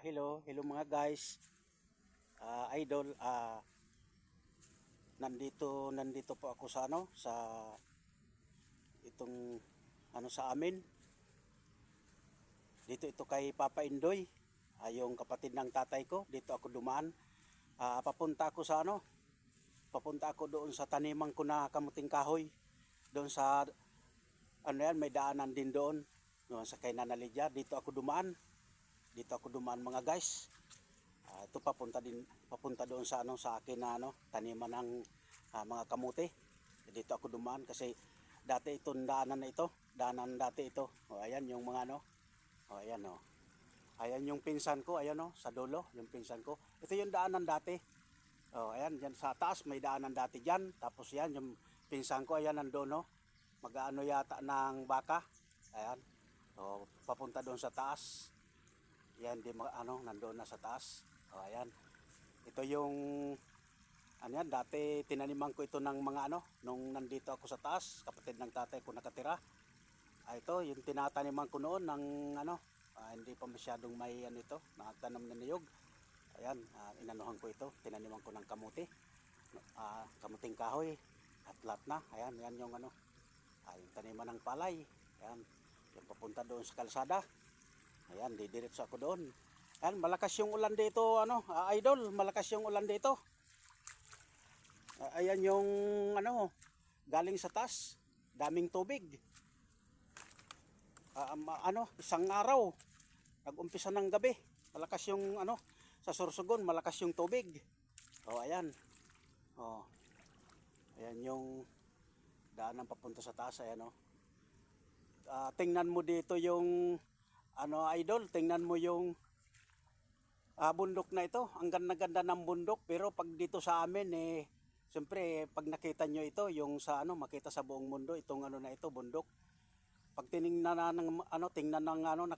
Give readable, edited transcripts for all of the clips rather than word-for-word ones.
Hello mga guys. Idol, nandito po ako sa sa itong sa amin. Dito ito kay Papa Indoy, yung kapatid ng tatay ko. Dito ako dumaan. Papunta ako sa papunta ako doon sa taniman ko na kamuting kahoy. Doon sa may daanan din doon. Doon sa kay Nana Lydia. Dito ako dumaan mga guys. Ito papunta doon sa sa akin na taniman ng mga kamote. Dito ako dumaan kasi dati itong daanan dati ito. Ayan yung mga ayan Ayan yung pinsan ko, ayan sa dulo, yung pinsan ko. Ito yung daanan dati. Ayan diyan sa taas may daanan dati diyan. Tapos yan yung pinsan ko, ayan nandoon mag-aano yata ng baka. Ayan. Papunta doon sa taas. Yan nandoon na sa taas. Ayan. Ito yung yan, dati tinaniman ko ito ng mga nung nandito ako sa taas, kapatid ng tatay ko nakatira. Ito yung tinataniman ko noon ng hindi pa masyadong may ito, nagtanom na niyog. Ayan, inanuhan ko ito, tinaniman ko ng kamuti. Kamuting kahoy at lahat na. Ayan, yan yung yung taniman ng palay. Ayan, yung papunta doon sa kalsada. Ayan, didiretso ako doon. Ayan, malakas yung ulan dito, idol, malakas yung ulan dito. Ayan yung galing sa taas, daming tubig. Isang araw, nag-umpisa ng gabi, malakas yung sa Sorsogon, malakas yung tubig. Ayan. Ayan yung daanan papunta sa taas, ayan tingnan mo dito yung idol, tingnan mo yung bundok na ito. Ang ganda-ganda ng bundok, pero pag dito sa amin siyempre pag nakita nyo ito, yung sa makita sa buong mundo itong na ito, bundok. Pag tiningnan na ng tingnan ng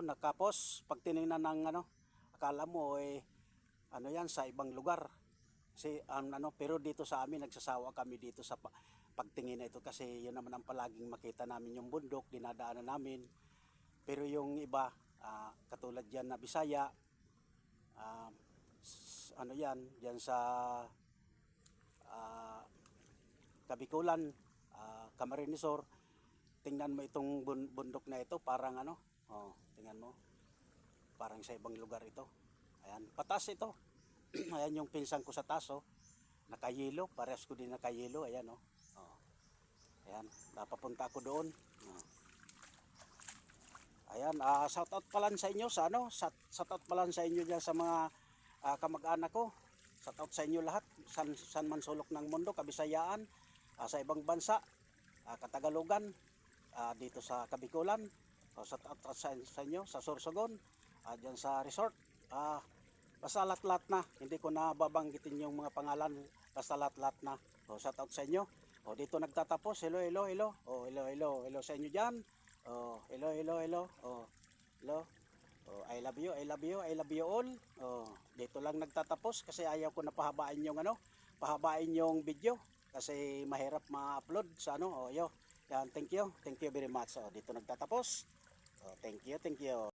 nakapos, pag tiningnan ng akala mo yan sa ibang lugar. Kasi pero dito sa amin nagsasawa kami dito sa pagtingin na ito kasi yun naman ang palaging makita namin yung bundok, dinadaanan namin. Pero yung iba katulad yan na Bisaya, yan sa Kabikulan, Camarines Sur, tingnan mo itong bundok na ito, parang tingnan mo, parang sa ibang lugar ito. Ayan, patas ito. Ayan yung pinsan ko sa taas, nakayelo, parehas ko din nakayelo. Ayan ayan, napapunta ako doon. Ayan, shout out pala sa inyo sa shout out pala sa inyo diyan sa mga kamag-anak ko. Shout out sa inyo lahat, san man sulok ng mundo, Kabisayaan, sa ibang bansa, Katagalugan, dito sa Kabikulan. Shout out sa inyo sa Sorsogon, diyan sa resort. Basta lahat na, hindi ko na babanggitin yung mga pangalan, basta lahat na. Shout out sa inyo. Dito nagtatapos. Hello. Hello sa inyo diyan. Hello. Hello. I love you all. Dito lang nagtatapos kasi ayaw ko na pahabain yung video kasi mahirap ma-upload sa Yan, thank you very much. Dito nagtatapos. Thank you.